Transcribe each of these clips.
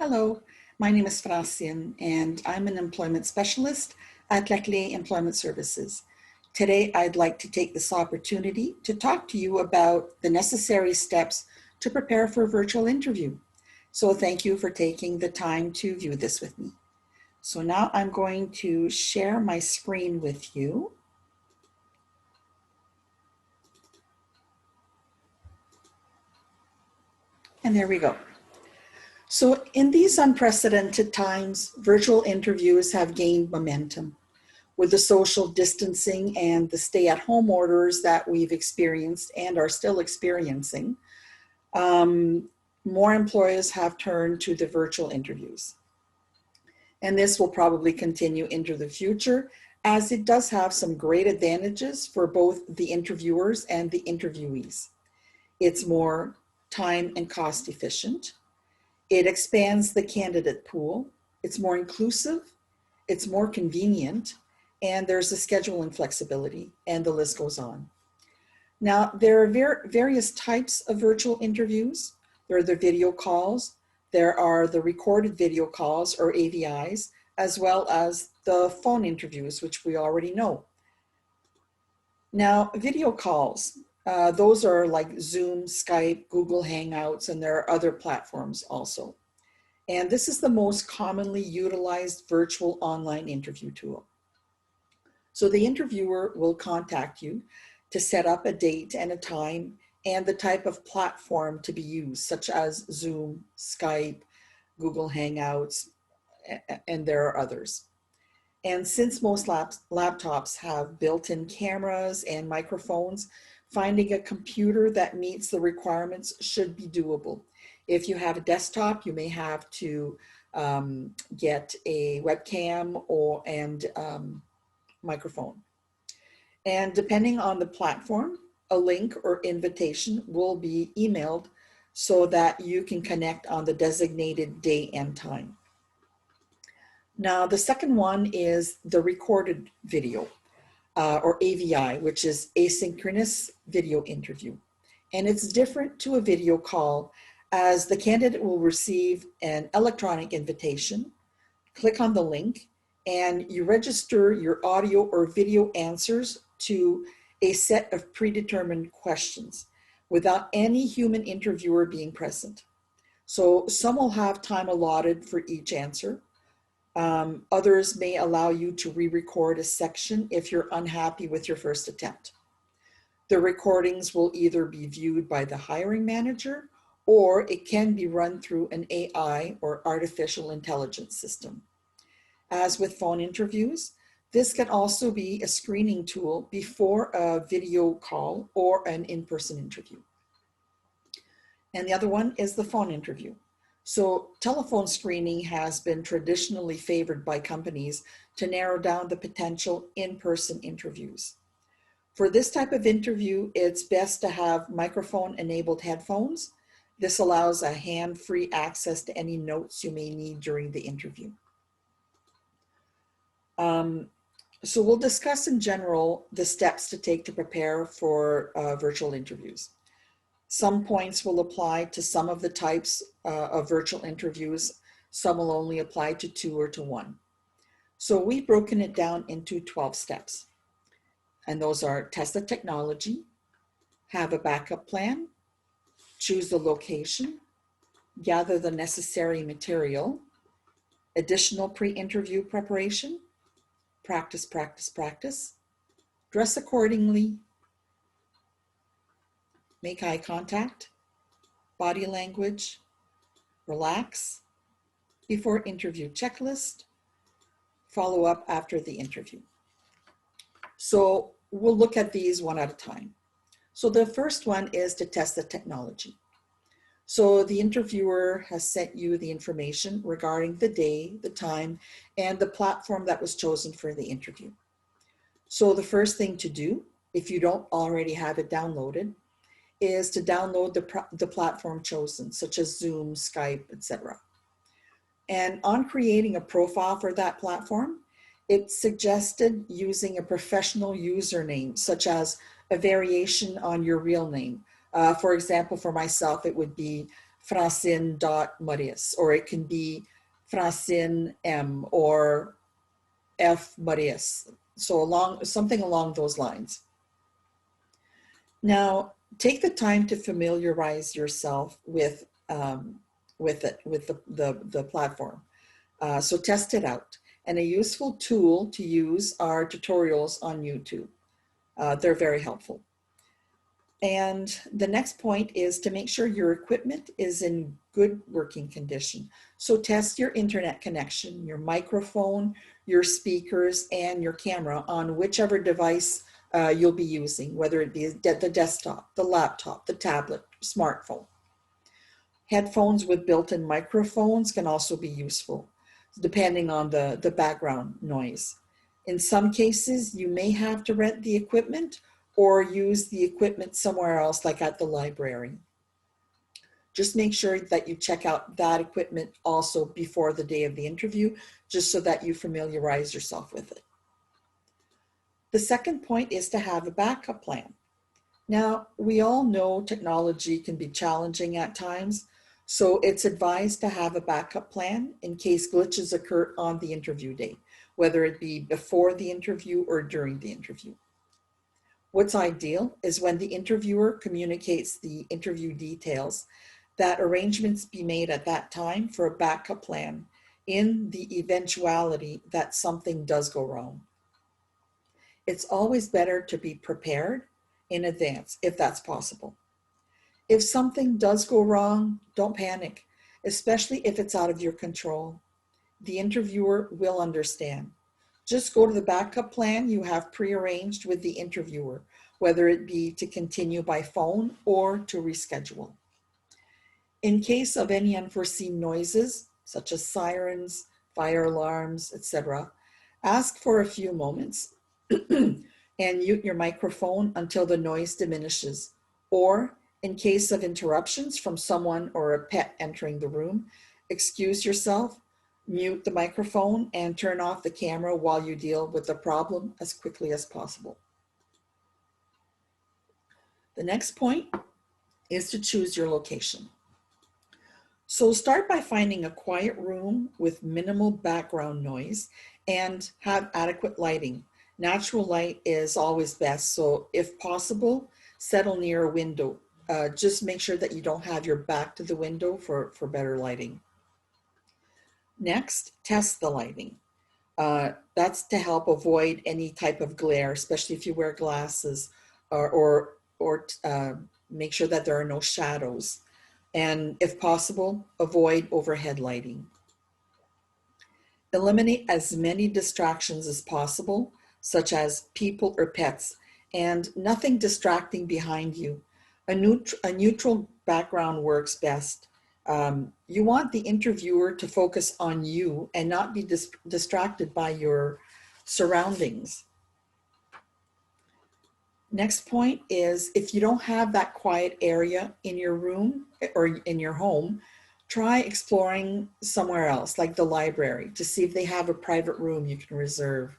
Hello, my name is Francine and I'm an employment specialist at Clé Employment Services. Today, I'd like to take this opportunity to talk to you about the necessary steps to prepare for a virtual interview. So thank you for taking the time to view this with me. So now I'm going to share my screen with you. And there we go. So in these unprecedented times, virtual interviews have gained momentum. With the social distancing and the stay-at-home orders that we've experienced and are still experiencing, more employers have turned to the virtual interviews. And this will probably continue into the future, as it does have some great advantages for both the interviewers and the interviewees. It's more time and cost efficient. It expands the candidate pool. It's more inclusive. It's more convenient. And there's a scheduling flexibility, and the list goes on. Now, there are various types of virtual interviews. There are the video calls, there are the recorded video calls or AVIs, as well as the phone interviews, which we already know. Now, video calls, those are like Zoom, Skype, Google Hangouts, and there are other platforms also. And this is the most commonly utilized virtual online interview tool. So the interviewer will contact you to set up a date and a time and the type of platform to be used, such as Zoom, Skype, Google Hangouts, and there are others. And since most laptops have built-in cameras and microphones, finding a computer that meets the requirements should be doable. If you have a desktop, you may have to get a webcam and microphone. And depending on the platform, a link or invitation will be emailed so that you can connect on the designated day and time. Now, the second one is the recorded video or AVI, which is asynchronous video interview. And it's different to a video call, as the candidate will receive an electronic invitation, click on the link, and you register your audio or video answers to a set of predetermined questions without any human interviewer being present. So some will have time allotted for each answer. Others may allow you to re-record a section if you're unhappy with your first attempt. The recordings will either be viewed by the hiring manager, or it can be run through an AI or artificial intelligence system. As with phone interviews, this can also be a screening tool before a video call or an in-person interview. And the other one is the phone interview. So telephone screening has been traditionally favored by companies to narrow down the potential in-person interviews. For this type of interview, it's best to have microphone-enabled headphones. This allows a hand-free access to any notes you may need during the interview. So we'll discuss in general the steps to take to prepare for virtual interviews. Some points will apply to some of the types of virtual interviews. Some will only apply to 2 or to 1. So we've broken it down into 12 steps. And those are: test the technology, have a backup plan, choose the location, gather the necessary material, additional pre-interview preparation, practice, practice, practice, dress accordingly, make eye contact, body language, relax, before interview checklist, follow up after the interview. So we'll look at these one at a time. So the first one is to test the technology. So the interviewer has sent you the information regarding the day, the time, and the platform that was chosen for the interview. So the first thing to do, if you don't already have it downloaded, is to download the platform chosen, such as Zoom, Skype, etc. And on creating a profile for that platform, it's suggested using a professional username, such as a variation on your real name. For example, for myself, it would be Francine.Marias, or it can be Francine M or F Marias. So something along those lines. Now, take the time to familiarize yourself with the platform. So test it out. And a useful tool to use are tutorials on YouTube. They're very helpful. And the next point is to make sure your equipment is in good working condition. So test your internet connection, your microphone, your speakers, and your camera on whichever device you'll be using, whether it be the desktop, the laptop, the tablet, smartphone. Headphones with built-in microphones can also be useful, depending on the background noise. In some cases, you may have to rent the equipment or use the equipment somewhere else, like at the library. Just make sure that you check out that equipment also before the day of the interview, just so that you familiarize yourself with it. The second point is to have a backup plan. Now, we all know technology can be challenging at times, so it's advised to have a backup plan in case glitches occur on the interview day, whether it be before the interview or during the interview. What's ideal is when the interviewer communicates the interview details, that arrangements be made at that time for a backup plan in the eventuality that something does go wrong. It's always better to be prepared in advance if that's possible. If something does go wrong, don't panic, especially if it's out of your control. The interviewer will understand. Just go to the backup plan you have prearranged with the interviewer, whether it be to continue by phone or to reschedule. In case of any unforeseen noises, such as sirens, fire alarms, etc., ask for a few moments and mute your microphone until the noise diminishes. Or, in case of interruptions from someone or a pet entering the room, excuse yourself, mute the microphone, and turn off the camera while you deal with the problem as quickly as possible. The next point is to choose your location. So start by finding a quiet room with minimal background noise and have adequate lighting. Natural light is always best, so if possible, settle near a window. Just make sure that you don't have your back to the window for better lighting. Next, test the lighting. That's to help avoid any type of glare, especially if you wear glasses, or make sure that there are no shadows. And if possible, avoid overhead lighting. Eliminate as many distractions as possible, such as people or pets, and nothing distracting behind you. A neutral background works best. You want the interviewer to focus on you and not be distracted by your surroundings. Next point is, if you don't have that quiet area in your room or in your home, try exploring somewhere else, like the library, to see if they have a private room you can reserve.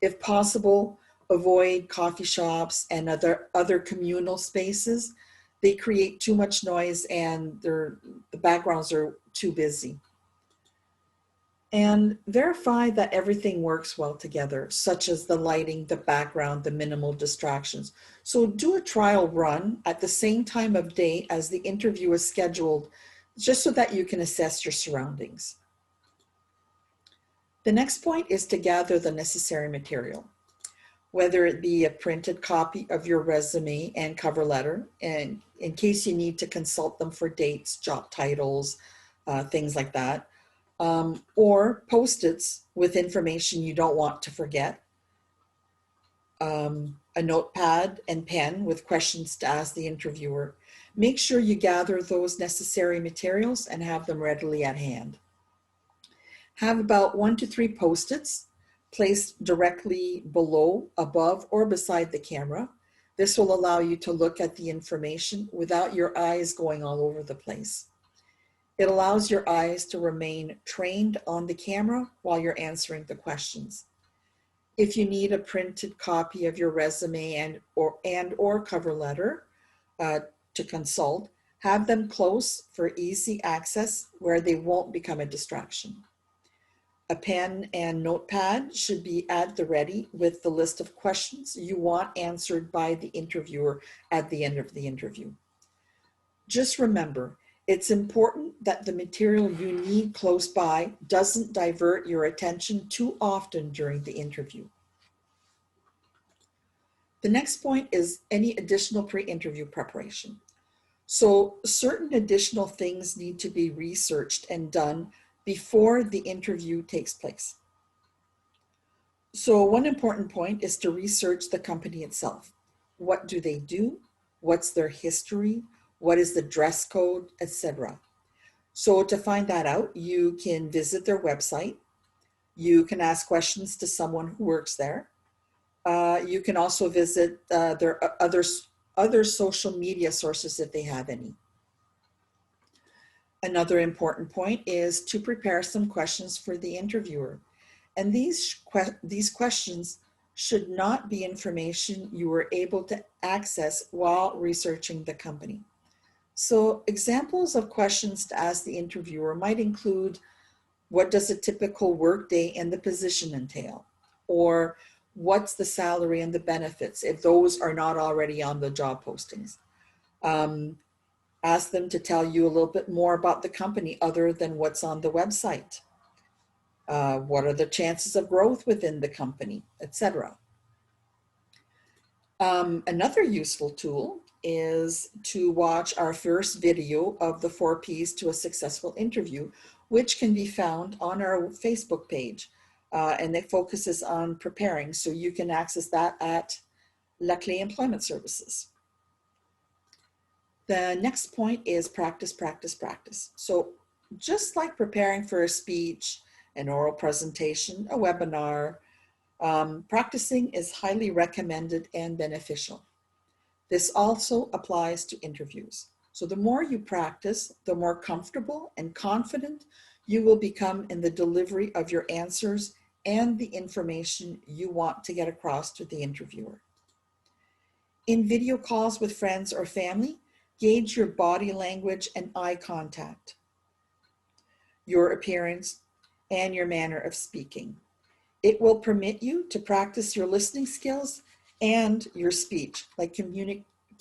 If possible, avoid coffee shops and other communal spaces. They create too much noise and the backgrounds are too busy. And verify that everything works well together, such as the lighting, the background, the minimal distractions. So do a trial run at the same time of day as the interview is scheduled, just so that you can assess your surroundings. The next point is to gather the necessary material, whether it be a printed copy of your resume and cover letter, and in case you need to consult them for dates, job titles, things like that, or Post-its with information you don't want to forget, a notepad and pen with questions to ask the interviewer. Make sure you gather those necessary materials and have them readily at hand. Have about 1 to 3 Post-its placed directly below, above, or beside the camera. This will allow you to look at the information without your eyes going all over the place. It allows your eyes to remain trained on the camera while you're answering the questions. If you need a printed copy of your resume and or cover letter to consult, Have them close for easy access where they won't become a distraction. A pen and notepad should be at the ready with the list of questions you want answered by the interviewer at the end of the interview. Just remember, it's important that the material you need close by doesn't divert your attention too often during the interview. The next point is any additional pre-interview preparation. So certain additional things need to be researched and done before the interview takes place. So one important point is to research the company itself. What do they do? What's their history? What is the dress code, etc. So to find that out, you can visit their website. You can ask questions to someone who works there. You can also visit their other social media sources if they have any. Another important point is to prepare some questions for the interviewer. And these questions should not be information you were able to access while researching the company. So examples of questions to ask the interviewer might include, what does a typical workday in the position entail? Or what's the salary and the benefits if those are not already on the job postings? Ask them to tell you a little bit more about the company other than what's on the website. What are the chances of growth within the company, etc. Another useful tool is to watch our first video of the 4 Ps to a successful interview, which can be found on our Facebook page. And it focuses on preparing, so you can access that at Clé Employment Services. The next point is practice, practice, practice. So just like preparing for a speech, an oral presentation, a webinar, practicing is highly recommended and beneficial. This also applies to interviews. So the more you practice, the more comfortable and confident you will become in the delivery of your answers and the information you want to get across to the interviewer. In video calls with friends or family, gauge your body language and eye contact, your appearance, and your manner of speaking. It will permit you to practice your listening skills and your speech, like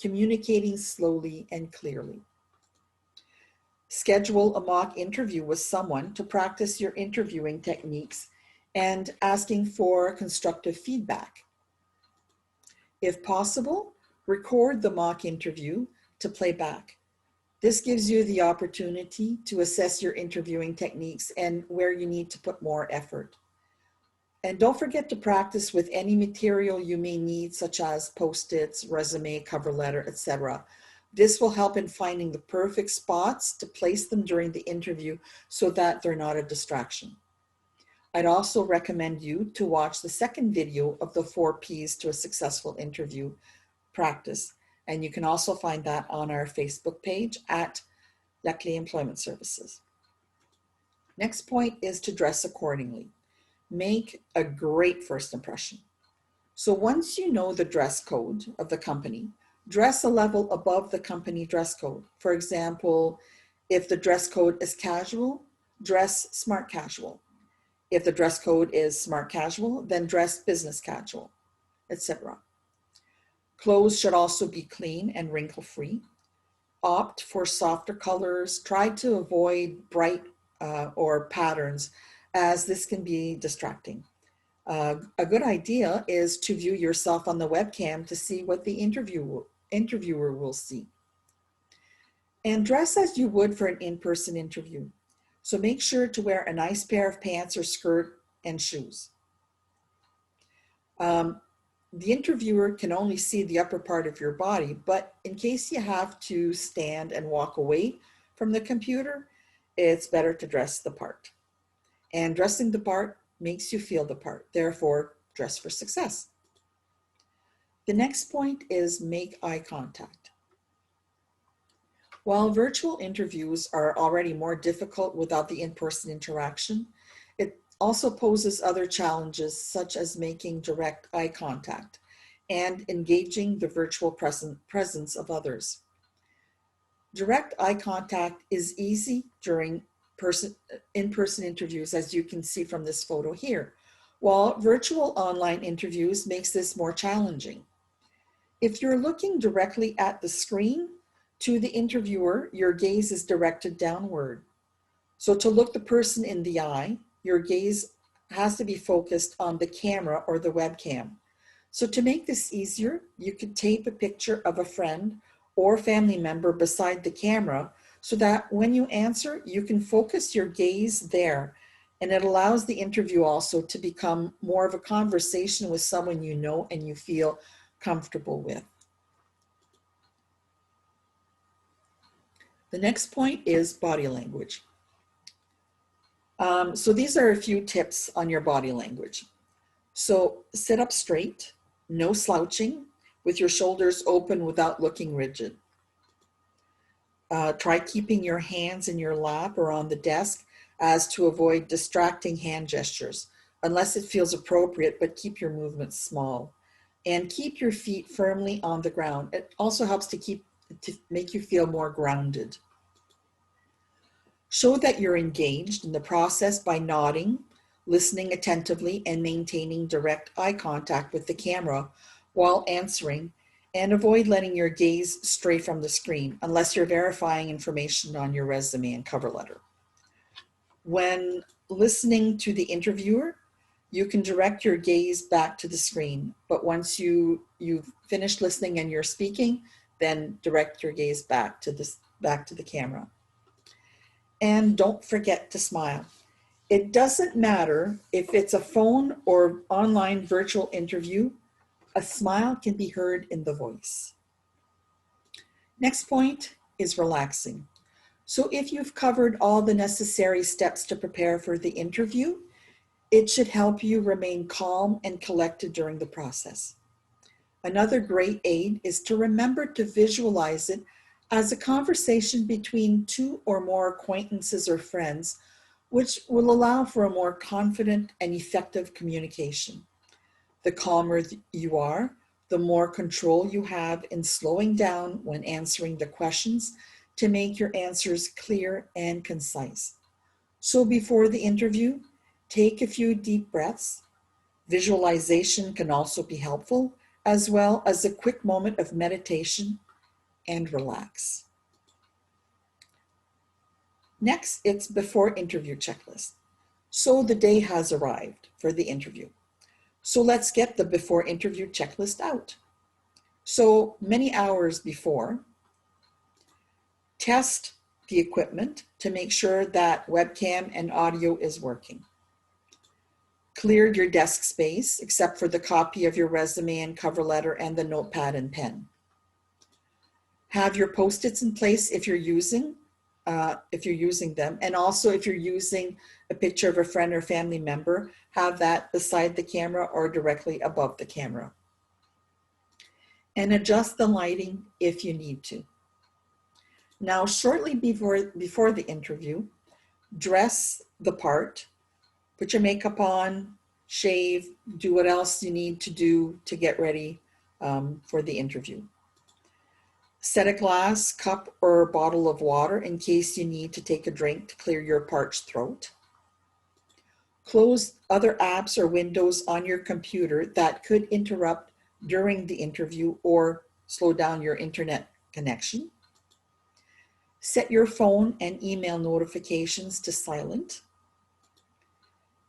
communicating slowly and clearly. Schedule a mock interview with someone to practice your interviewing techniques and asking for constructive feedback. If possible, record the mock interview to play back. This gives you the opportunity to assess your interviewing techniques and where you need to put more effort. And don't forget to practice with any material you may need, such as Post-its, resume, cover letter, etc. This will help in finding the perfect spots to place them during the interview so that they're not a distraction. I'd also recommend you to watch the second video of the 4 Ps to a successful interview practice. And you can also find that on our Facebook page at Clé Employment Services. Next point is to dress accordingly. Make a great first impression. So once you know the dress code of the company, dress a level above the company dress code. For example, if the dress code is casual, dress smart casual. If the dress code is smart casual, then dress business casual, etc. Clothes should also be clean and wrinkle-free. Opt for softer colors. Try to avoid bright or patterns, as this can be distracting. A good idea is to view yourself on the webcam to see what the interviewer will see. And dress as you would for an in-person interview. So make sure to wear a nice pair of pants or skirt and shoes. The interviewer can only see the upper part of your body, but in case you have to stand and walk away from the computer, it's better to dress the part. And dressing the part makes you feel the part. Therefore, dress for success. The next point is make eye contact. While virtual interviews are already more difficult without the in-person interaction, it also poses other challenges, such as making direct eye contact and engaging the virtual presence of others. Direct eye contact is easy during in-person interviews, as you can see from this photo here, while virtual online interviews makes this more challenging. If you're looking directly at the screen to the interviewer, your gaze is directed downward. So to look the person in the eye, your gaze has to be focused on the camera or the webcam. So to make this easier, you could tape a picture of a friend or family member beside the camera so that when you answer, you can focus your gaze there. And it allows the interview also to become more of a conversation with someone you know and you feel comfortable with. The next point is body language. So these are a few tips on your body language. So sit up straight, no slouching, with your shoulders open without looking rigid. Try keeping your hands in your lap or on the desk as to avoid distracting hand gestures, unless it feels appropriate, but keep your movements small. And keep your feet firmly on the ground. It also helps to make you feel more grounded. Show that you're engaged in the process by nodding, listening attentively, and maintaining direct eye contact with the camera while answering, and avoid letting your gaze stray from the screen unless you're verifying information on your resume and cover letter. When listening to the interviewer, you can direct your gaze back to the screen, but once you've finished listening and you're speaking, then direct your gaze back to the camera. And don't forget to smile. It doesn't matter if it's a phone or online virtual interview, a smile can be heard in the voice. Next point is relaxing. So if you've covered all the necessary steps to prepare for the interview, it should help you remain calm and collected during the process. Another great aid is to remember to visualize it as a conversation between two or more acquaintances or friends, which will allow for a more confident and effective communication. The calmer you are, the more control you have in slowing down when answering the questions to make your answers clear and concise. So before the interview, take a few deep breaths. Visualization can also be helpful, as well as a quick moment of meditation, and relax. Next, it's before interview checklist. So the day has arrived for the interview. So let's get the before interview checklist out. So many hours before, test the equipment to make sure that webcam and audio is working. Cleared your desk space, except for the copy of your resume and cover letter and the notepad and pen. Have your Post-its in place if you're using them. And also if you're using a picture of a friend or family member, have that beside the camera or directly above the camera. And adjust the lighting if you need to. Now, shortly before the interview, dress the part, put your makeup on, shave, do what else you need to do to get ready for the interview. Set a glass, cup, or bottle of water in case you need to take a drink to clear your parched throat. Close other apps or windows on your computer that could interrupt during the interview or slow down your internet connection. Set your phone and email notifications to silent.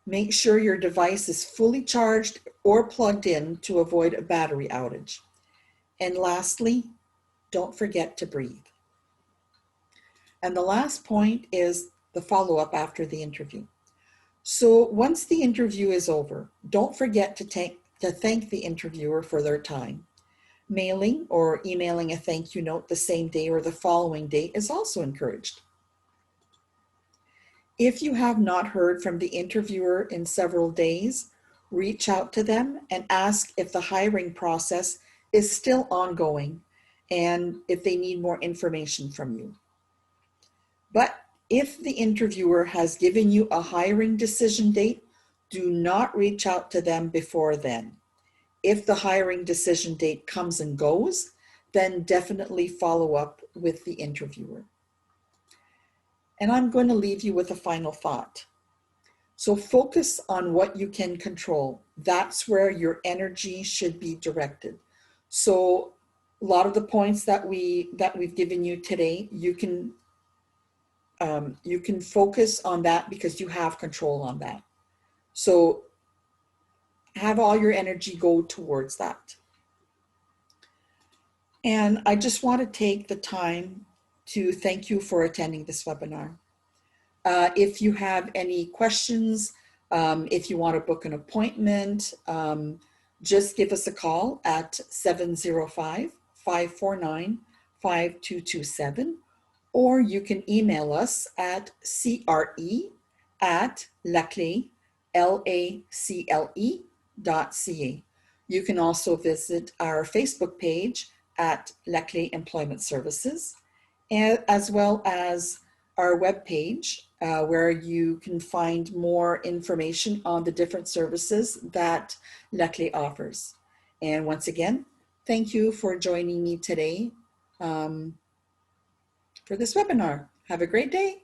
Make sure your device is fully charged or plugged in to avoid a battery outage. And lastly, don't forget to breathe. And the last point is the follow-up after the interview. So once the interview is over, don't forget to thank the interviewer for their time. Mailing or emailing a thank you note the same day or the following day is also encouraged. If you have not heard from the interviewer in several days, reach out to them and ask if the hiring process is still ongoing and if they need more information from you. But if the interviewer has given you a hiring decision date, do not reach out to them before then. If the hiring decision date comes and goes, then definitely follow up with the interviewer. And I'm going to leave you with a final thought. So focus on what you can control. That's where your energy should be directed. So a lot of the points that we've given you today, you can focus on that because you have control on that. So have all your energy go towards that. And I just want to take the time to thank you for attending this webinar. If you have any questions, if you want to book an appointment, just give us a call at 705-549-5227, or you can email us at cre@lacle.ca. You can also visit our Facebook page at Clé Employment Services, as well as our webpage, where you can find more information on the different services that Clé offers. And once again, thank you for joining me today for this webinar. Have a great day.